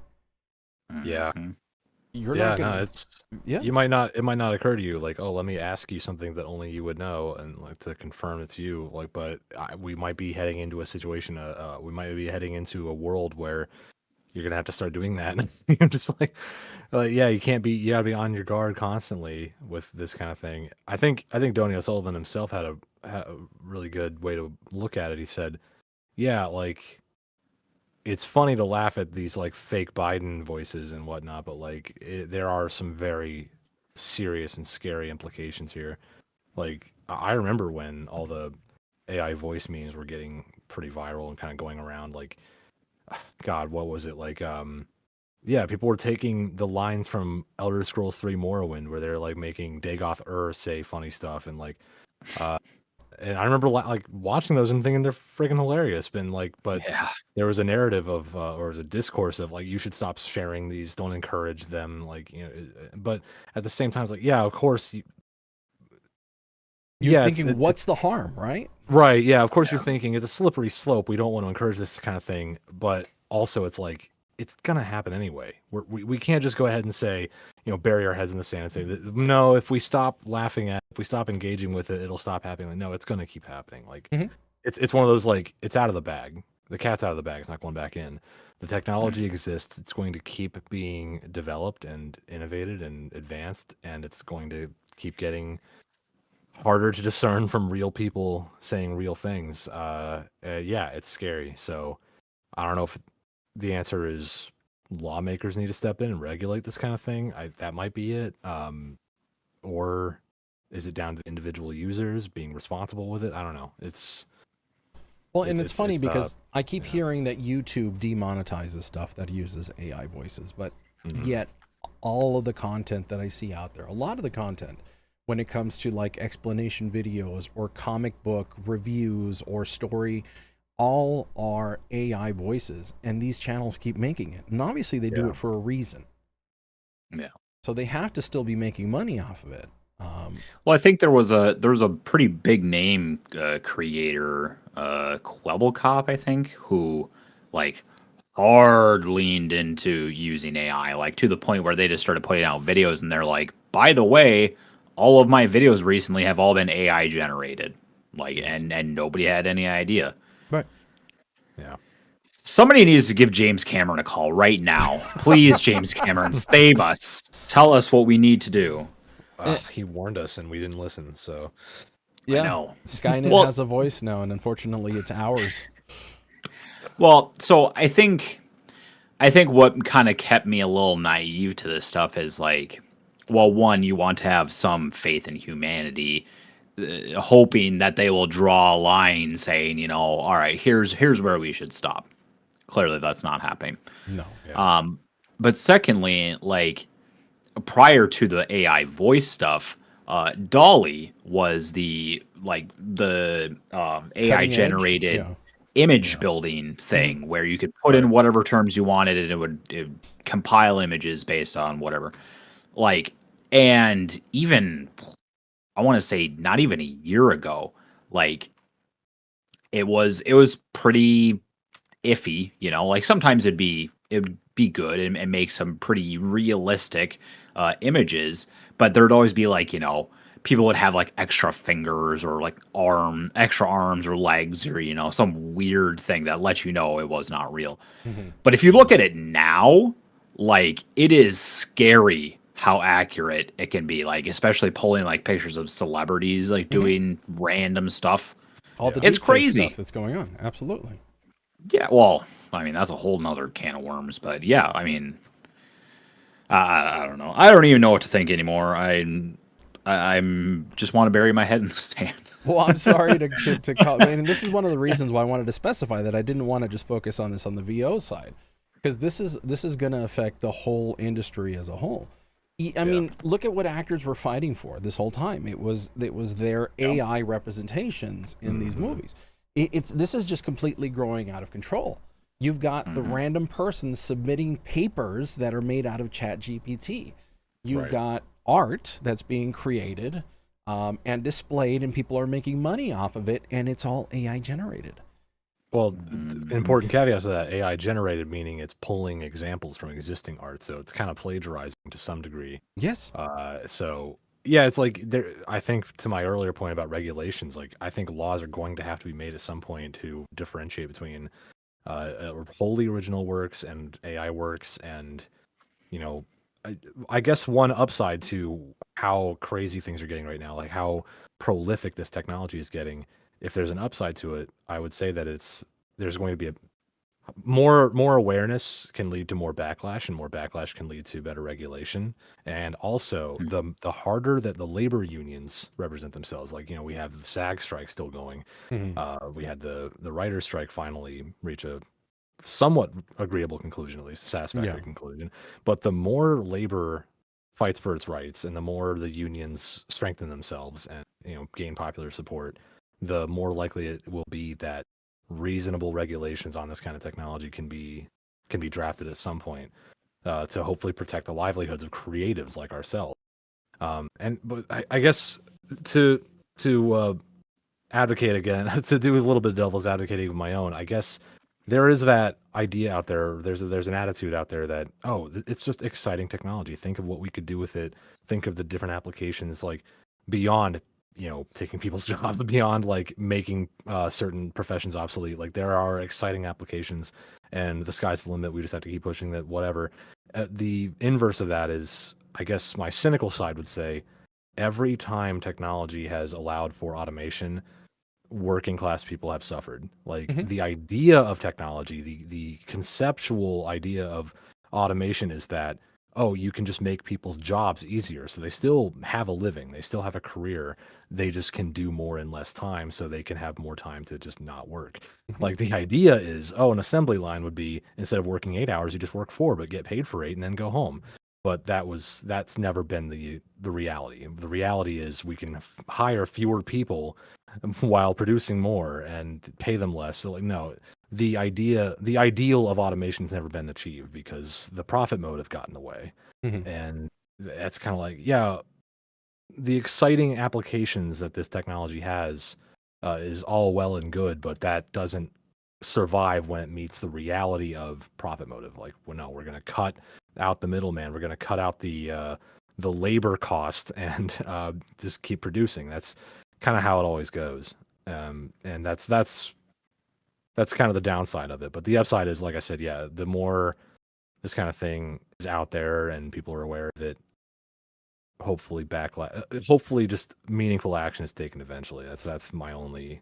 Yeah. You're yeah, not gonna. no, it's Yeah. you might not. It might not occur to you like, oh, let me ask you something that only you would know, and like to confirm it's you. Like, but we might be heading into a situation. We might be heading into a world where you're gonna have to start doing that. And you're just like, yeah, you can't be. You gotta be on your guard constantly with this kind of thing. I think Donny O'Sullivan himself had a really good way to look at it. He said, yeah, like, it's funny to laugh at these like fake Biden voices and whatnot, but like there are some very serious and scary implications here. Like I remember when all the AI voice memes were getting pretty viral and kind of going around. Like, God, what was it like? Yeah, people were taking the lines from Elder Scrolls 3 Morrowind, where they're like making Dagoth say funny stuff, and like, and I remember like watching those and thinking they're freaking hilarious. But there was a narrative of, or was a discourse of like, you should stop sharing these, don't encourage them, like, you know. But at the same time, it's like, yeah, of course, You're thinking, what's the harm, right? Right. Yeah. Of course, you're thinking it's a slippery slope. We don't want to encourage this kind of thing, but also it's like it's gonna happen anyway. We can't just go ahead and say, you know, bury our heads in the sand and say that, no, if we stop laughing at, if we stop engaging with it, it'll stop happening. Like, no, it's gonna keep happening. Like it's one of those, like, it's out of the bag. The cat's out of the bag. It's not going back in. The technology exists. It's going to keep being developed and innovated and advanced, and it's going to keep getting harder to discern from real people saying real things. Yeah, it's scary. So I don't know if the answer is lawmakers need to step in and regulate this kind of thing. That might be it. Or is it down to individual users being responsible with it? I don't know. It's funny because I keep hearing that YouTube demonetizes stuff that uses AI voices, but yet all of the content that I see out there, a lot of the content, when it comes to like explanation videos or comic book reviews or story, all are AI voices, and these channels keep making it. And obviously they do it for a reason. Yeah. So they have to still be making money off of it. Well, I think there was a pretty big name creator, Kwebbelkop, I think, who like hard leaned into using AI, like to the point where they just started putting out videos and they're like, by the way, all of my videos recently have all been AI generated, like, and nobody had any idea. Right. Yeah. Somebody needs to give James Cameron a call right now. Please, James Cameron, save us. Tell us what we need to do. He warned us and we didn't listen, so. Yeah. know. Skynet has a voice now, and unfortunately it's ours. Well, so I think what kind of kept me a little naive to this stuff is like, well, one, you want to have some faith in humanity, hoping that they will draw a line saying, you know, all right, here's where we should stop. Clearly, that's not happening. No. Yeah. But secondly, like prior to the AI voice stuff, DALL-E was the AI generated image building thing where you could put in whatever terms you wanted and it would compile images based on whatever. Like, and even I want to say not even a year ago, like it was pretty iffy, you know, like sometimes it would be good and make some pretty realistic images, but there'd always be like, you know, people would have like extra fingers or like extra arms or legs or, you know, some weird thing that lets you know it was not real. But if you look at it now, like it is scary how accurate it can be, like especially pulling like pictures of celebrities like doing random stuff. All the it's deepfake crazy stuff that's going on. Absolutely. Yeah, well, I mean that's a whole nother can of worms, but yeah, I mean, I don't know. I don't even know what to think anymore. I'm just want to bury my head in the sand. Well, I'm sorry to call, and this is one of the reasons why I wanted to specify that I didn't want to just focus on this on the VO side, because this is going to affect the whole industry as a whole. I mean, look at what actors were fighting for this whole time. It was their AI representations in these movies. This is just completely growing out of control. You've got the random person submitting papers that are made out of ChatGPT. You've got art that's being created and displayed, and people are making money off of it, and it's all AI generated. Well, important caveat to that: AI generated, meaning it's pulling examples from existing art, so it's kind of plagiarizing to some degree. Yes. So yeah, it's like there. I think to my earlier point about regulations, like I think laws are going to have to be made at some point to differentiate between wholly original works and AI works, and you know, I guess one upside to how crazy things are getting right now, like how prolific this technology is getting. If there's an upside to it, I would say that there's going to be a more awareness can lead to more backlash, and more backlash can lead to better regulation. And also the harder that the labor unions represent themselves, like we have the SAG strike still going. We had the writer's strike finally reach a somewhat agreeable conclusion, at least a satisfactory conclusion. But the more labor fights for its rights, and the more the unions strengthen themselves and gain popular support, the more likely it will be that reasonable regulations on this kind of technology can be drafted at some point to hopefully protect the livelihoods of creatives like ourselves. But I guess to advocate again, to do a little bit of devil's advocating of my own, I guess there is that idea out there. There's an attitude out there that it's just exciting technology. Think of what we could do with it. Think of the different applications, like beyond taking people's jobs, beyond like making certain professions obsolete. Like there are exciting applications, and the sky's the limit. We just have to keep pushing that. Whatever. The inverse of that is, I guess, my cynical side would say, every time technology has allowed for automation, working class people have suffered. Like the idea of technology, the conceptual idea of automation is that you can just make people's jobs easier, so they still have a living, they still have a career, they just can do more in less time, so they can have more time to just not work. Like the idea is, an assembly line would be, instead of working 8 hours, you just work 4 but get paid for 8 and then go home. But that's never been the reality. The reality is we can hire fewer people while producing more and pay them less. So like, no, the ideal of automation has never been achieved because the profit motive got in the way. And that's kind of like, the exciting applications that this technology has is all well and good, but that doesn't survive when it meets the reality of profit motive. Like, well, no, we're going to cut out the middleman. We're going to cut out the labor cost and just keep producing. That's kind of how it always goes. And that's kind of the downside of it. But the upside is, like I said, the more this kind of thing is out there and people are aware of it, hopefully just meaningful action is taken eventually. That's my only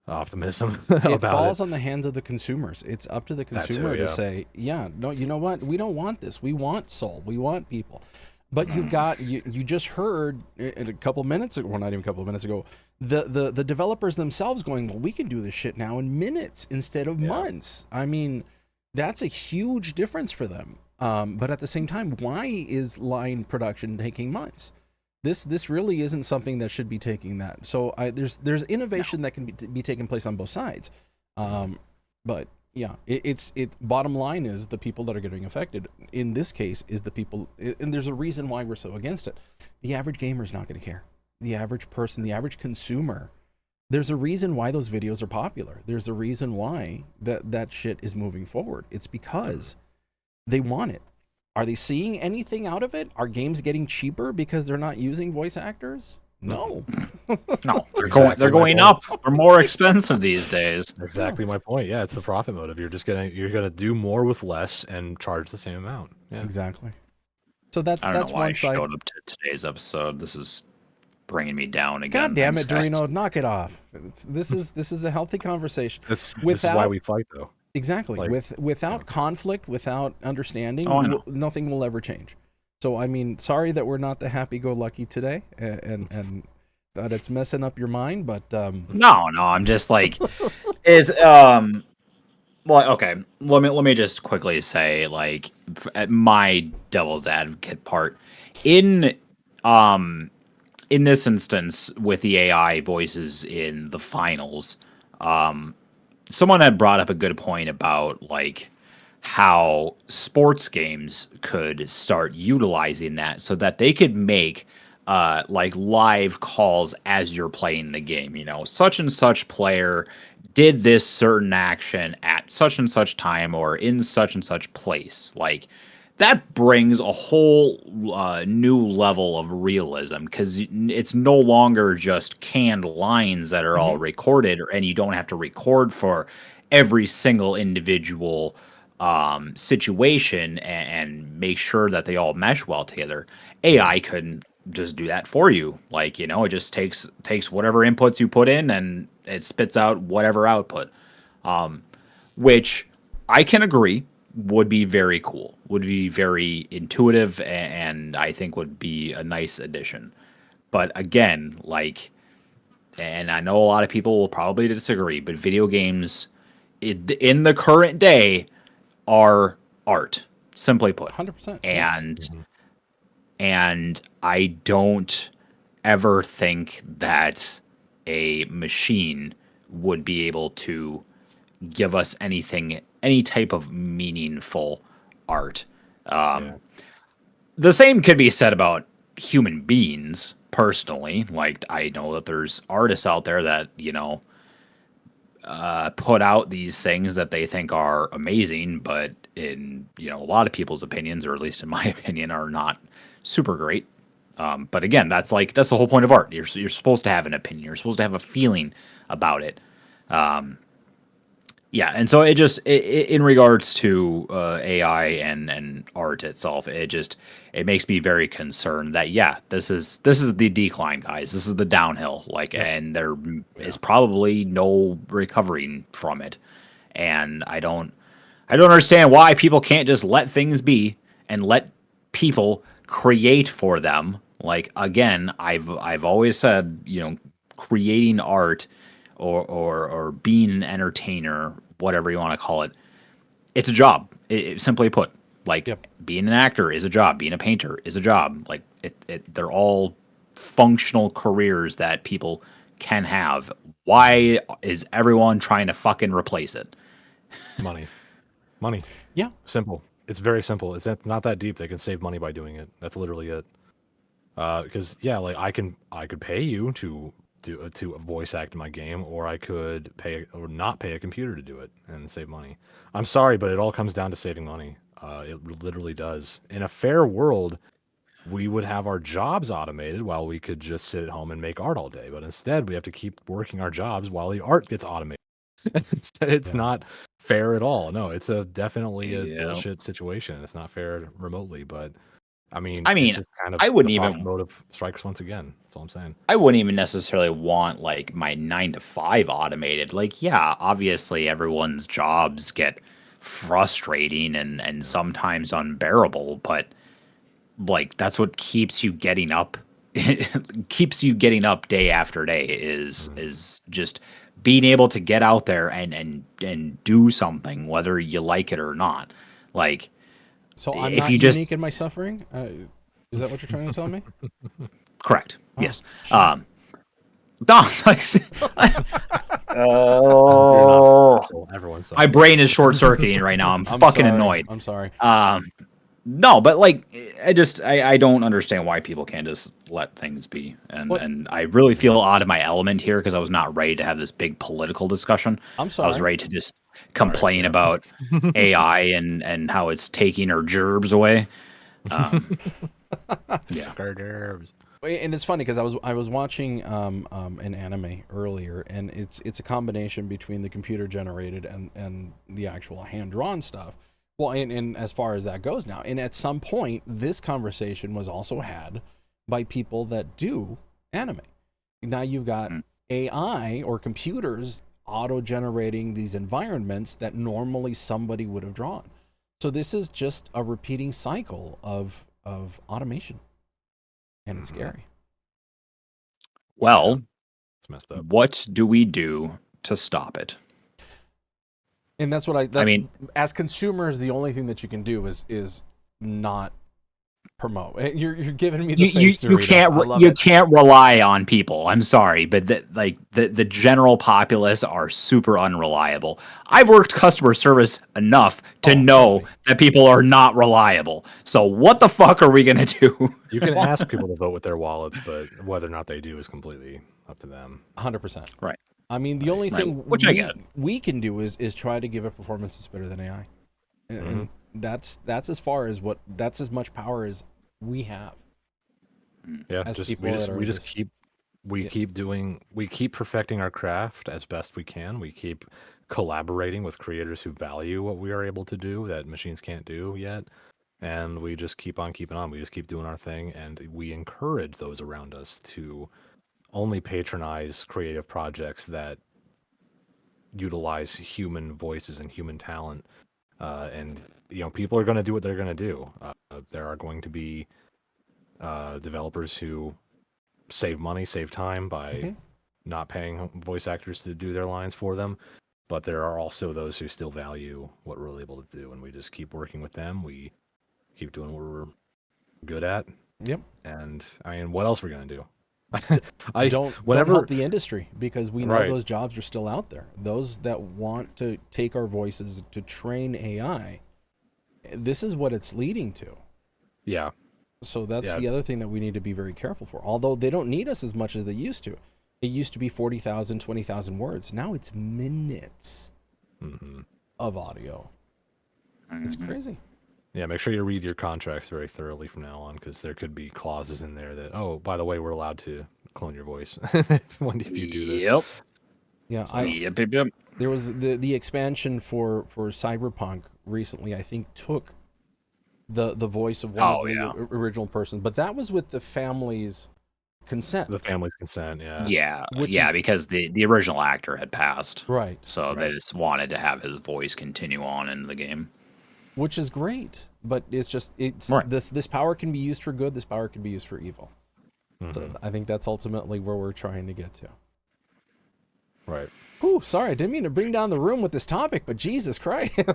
optimism about it. Falls on the hands of the consumers. It's up to the consumer to say, no, you know what? We don't want this. We want soul. We want people. But you've got, you just heard a couple minutes ago, well, not even a couple of minutes ago, the developers themselves going, well, we can do this shit now in minutes instead of months. I mean, that's a huge difference for them. But at the same time, why is line production taking months? This really isn't something that should be taking that. So there's innovation that can be taking place on both sides. But yeah, it's bottom line is the people that are getting affected in this case is the people, and there's a reason why we're so against it. The average gamer is not going to care. The average person, the average consumer, there's a reason why those videos are popular. There's a reason why that shit is moving forward. It's because they want it. Are they seeing anything out of it? Are games getting cheaper because they're not using voice actors? No. No, they're going up. They're more expensive these days. Exactly my point. Yeah, it's the profit motive. You're gonna do more with less and charge the same amount. Yeah. Exactly. So that's I don't that's know why one I side. showed up to today's episode. This is bringing me down again. God damn it, Thanks, guys. Dorino, knock it off. This is a healthy conversation. This is why we fight, though. Exactly. Like, without conflict, without understanding, Oh, I know. nothing will ever change. So I mean, sorry that we're not the happy-go-lucky today, and that it's messing up your mind. But No, I'm just like, it's well, okay. Let me just quickly say, like, at my devil's advocate part, in this instance with the AI voices in the finals, someone had brought up a good point about like how sports games could start utilizing that so that they could make like live calls as you're playing the game. You know, such and such player did this certain action at such and such time or in such and such place. Like that brings a whole new level of realism because it's no longer just canned lines that are all recorded, and you don't have to record for every single individual situation and make sure that they all mesh well together. AI couldn't just do that for you. Like, you know, it just takes whatever inputs you put in and it spits out whatever output. Which I can agree would be very cool, would be very intuitive, and I think would be a nice addition. But again, like, and I know a lot of people will probably disagree, but video games in the current day are art, simply put. 100%. And I don't ever think that a machine would be able to give us anything, any type of meaningful art. The same could be said about human beings, personally. Like, I know that there's artists out there that, you know, put out these things that they think are amazing, but in, you know, a lot of people's opinions, or at least in my opinion, are not super great. But again, that's the whole point of art. You're supposed to have an opinion. You're supposed to have a feeling about it. Yeah, and so it just in regards to AI and art itself, it makes me very concerned that this is the decline, guys. This is the downhill. Like, and there is probably no recovering from it. And I don't understand why people can't just let things be and let people create for them. Like, again, I've always said, you know, creating art or being an entertainer, whatever you want to call it, it's a job. It simply put, like, being an actor is a job. Being a painter is a job. Like, they're all functional careers that people can have. Why is everyone trying to fucking replace it? Money. Yeah. Simple. It's very simple. It's not that deep. They can save money by doing it. That's literally it. Because like I could pay you to voice act in my game, or I could pay or not pay a computer to do it and save money. I'm sorry, but it all comes down to saving money. It literally does. In a fair world, we would have our jobs automated while we could just sit at home and make art all day. But instead, we have to keep working our jobs while the art gets automated. It's not fair at all. No, it's definitely a bullshit situation. It's not fair remotely, but I mean, it's just kind of I wouldn't the even profit motive strikes once again. That's all I'm saying. I wouldn't even necessarily want like my 9 to 5 automated. Like, yeah, obviously everyone's jobs get frustrating and sometimes unbearable, but like that's what keeps you getting up. Keeps you getting up day after day is just being able to get out there and do something, whether you like it or not. Like, so I'm if not you just unique in my suffering. Is that what you're trying to tell me? Correct. Oh, yes. Everyone's my brain is short circuiting right now. I'm fucking sorry. annoyed. I'm sorry. No, but like, I don't understand why people can't just let things be, and I really feel out of my element here because I was not ready to have this big political discussion. I'm sorry. I was ready to just complain about AI and how it's taking our gerbs away. Yeah. And it's funny because I was watching an anime earlier, and it's a combination between the computer generated and the actual hand drawn stuff. Well, and as far as that goes now, and at some point, this conversation was also had by people that do anime. Now you've got AI or computers auto-generating these environments that normally somebody would have drawn. So this is just a repeating cycle of automation, and it's scary. Well, it's messed up. What do we do to stop it? And that's what I mean, as consumers, the only thing that you can do is not promote. You're giving me the You face to read off. I love you it. can't rely on people. I'm sorry, but the general populace are super unreliable. I've worked customer service enough to know that people are not reliable. So what the fuck are we gonna do? You can ask people to vote with their wallets, but whether or not they do is completely up to them. 100%. Right. I mean, the only Right, thing which I get. we can do is try to give a performance that's better than AI, and that's as far as that's as much power as we have. Yeah, as just people that are we just just- keep perfecting our craft as best we can. We keep collaborating with creators who value what we are able to do that machines can't do yet. And we just keep on keeping on. We just keep doing our thing, and we encourage those around us to only patronize creative projects that utilize human voices and human talent. And people are going to do what they're going to do. There are going to be developers who save money, save time by not paying voice actors to do their lines for them. But there are also those who still value what we're able to do, and we just keep working with them. We keep doing what we're good at. Yep. And I mean, what else are we going to do? Don't help the industry, because we know Right. those jobs are still out there. Those that want to take our voices to train AI, this is what it's leading to. Yeah. So that's Yeah. the other thing that we need to be very careful for. Although they don't need us as much as they used to. It used to be 40,000, 20,000 words. Now it's minutes of audio. It's crazy. Yeah, make sure you read your contracts very thoroughly from now on, because there could be clauses in there that, oh, by the way, we're allowed to clone your voice if you do this. Yep. Yeah, there was the expansion for Cyberpunk recently. I think took the voice of one of the original person, but that was with the family's consent. The family's consent, yeah. Yeah, Which yeah, is- because the original actor had passed. Right. So they just wanted to have his voice continue on in the game. Which is great, but it's Right. this power can be used for good. This power can be used for evil. So I think that's ultimately where we're trying to get to. Right. Ooh, sorry, I didn't mean to bring down the room with this topic, but Jesus Christ. It's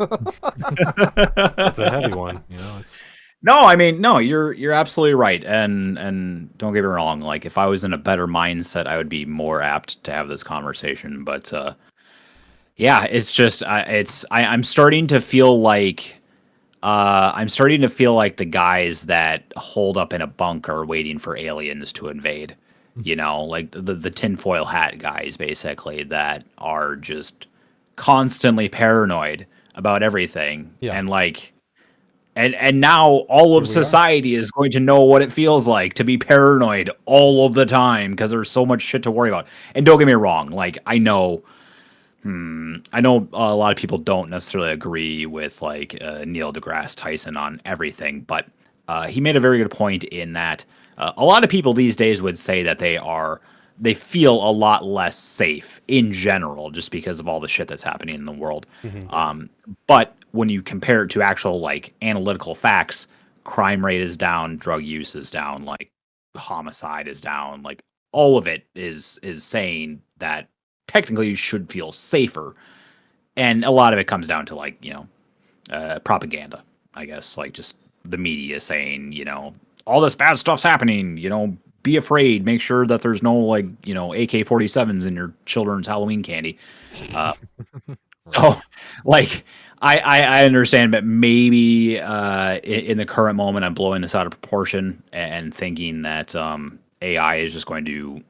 a heavy one, It's No, I mean, no, you're absolutely right, and don't get me wrong. Like, if I was in a better mindset, I would be more apt to have this conversation. But yeah, it's just I'm starting to feel like the guys that hold up in a bunker waiting for aliens to invade. Like the tinfoil hat guys, basically, that are just constantly paranoid about everything, and like. And now all of society is going to know what it feels like to be paranoid all of the time, because there's so much shit to worry about. And don't get me wrong, like I know a lot of people don't necessarily agree with like Neil deGrasse Tyson on everything, but he made a very good point in that a lot of people these days would say that they feel a lot less safe in general just because of all the shit that's happening in the world. But when you compare it to actual like analytical facts, crime rate is down, drug use is down, like homicide is down, like all of it is saying that technically you should feel safer. And a lot of it comes down to like, propaganda, I guess, like just the media saying, all this bad stuff's happening, be afraid, make sure that there's no like, AK-47s in your children's Halloween candy. So like, I understand, but maybe in the current moment, I'm blowing this out of proportion and thinking that AI is just going to,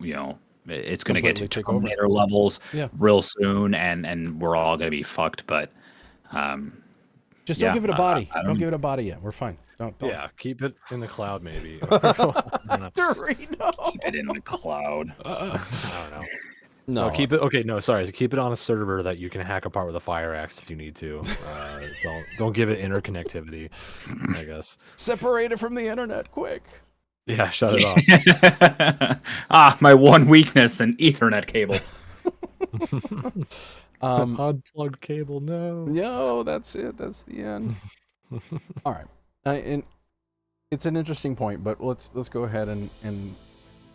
it's going to get to Terminator levels real soon, and we're all going to be fucked. But just don't give it a body. Don't give it a body yet. We're fine. Don't. Yeah, keep it in the cloud, maybe. Keep it in the cloud. I don't know. No, keep it. Okay, no, sorry. Keep it on a server that you can hack apart with a fire axe if you need to. Don't give it interconnectivity, I guess. Separate it from the internet, quick. Yeah, shut it off. My one weakness: an Ethernet cable. Unplugged cable, no. No, that's it. That's the end. All right, and it's an interesting point, but let's go ahead and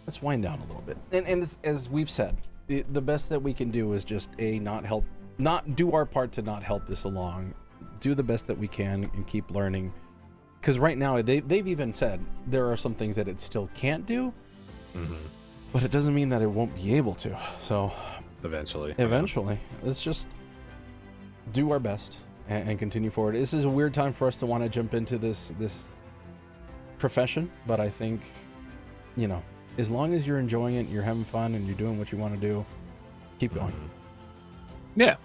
let's wind down a little bit. And as we've said, the best that we can do is just not do our part to not help this along. Do the best that we can and keep learning, because right now they've even said there are some things that it still can't do, but it doesn't mean that it won't be able to. So eventually, let's just do our best and continue forward. This is a weird time for us to want to jump into this profession, but I think, you know, as long as you're enjoying it, you're having fun, and you're doing what you want to do, keep going. Yeah.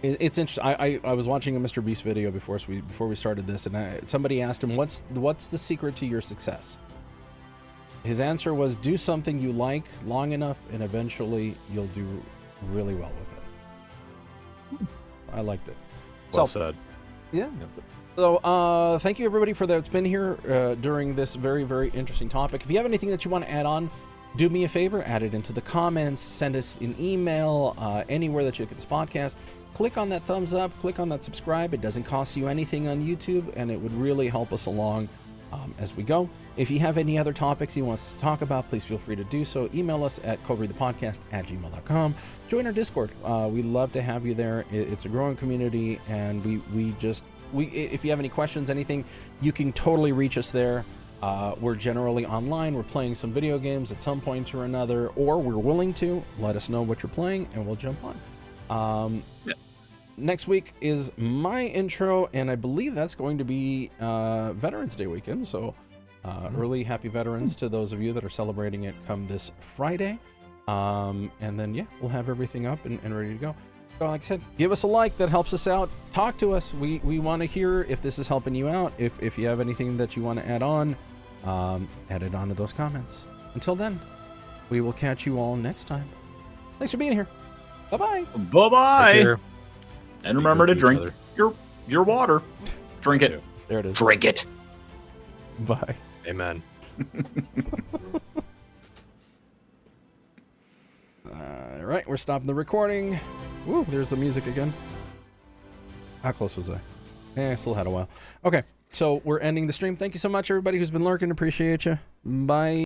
It's interesting. I was watching a Mr. Beast video before we started this, and somebody asked him, what's the secret to your success? His answer was, do something you like long enough, and eventually you'll do really well with it. I liked it. Well said. Yeah. So thank you everybody for that's been here during this very, very interesting topic. If you have anything that you want to add on, do me a favor, add it into the comments, send us an email, anywhere that you look at this podcast. Click on that thumbs up, click on that subscribe. It doesn't cost you anything on YouTube, and it would really help us along as we go. If you have any other topics you want us to talk about, please feel free to do so. Email us at coldreadthepodcast@gmail.com. Join our Discord. We'd love to have you there. It's a growing community, and if you have any questions, anything, you can totally reach us there. We're generally online. We're playing some video games at some point or another, or we're willing to. Let us know what you're playing, and we'll jump on. Next week is my intro, and I believe that's going to be Veterans Day weekend. So early happy veterans to those of you that are celebrating it come this Friday. And then, yeah, we'll have everything up and ready to go. So like I said, give us a like. That helps us out. Talk to us. We want to hear if this is helping you out. If you have anything that you want to add on, add it onto those comments. Until then, we will catch you all next time. Thanks for being here. Bye-bye. Bye-bye. And remember to drink your water. Drink it. There it is. Drink it. Bye. Amen. All right, we're stopping the recording. Woo, there's the music again. How close was I? Still had a while. Okay, so we're ending the stream. Thank you so much, everybody who's been lurking. Appreciate you. Bye.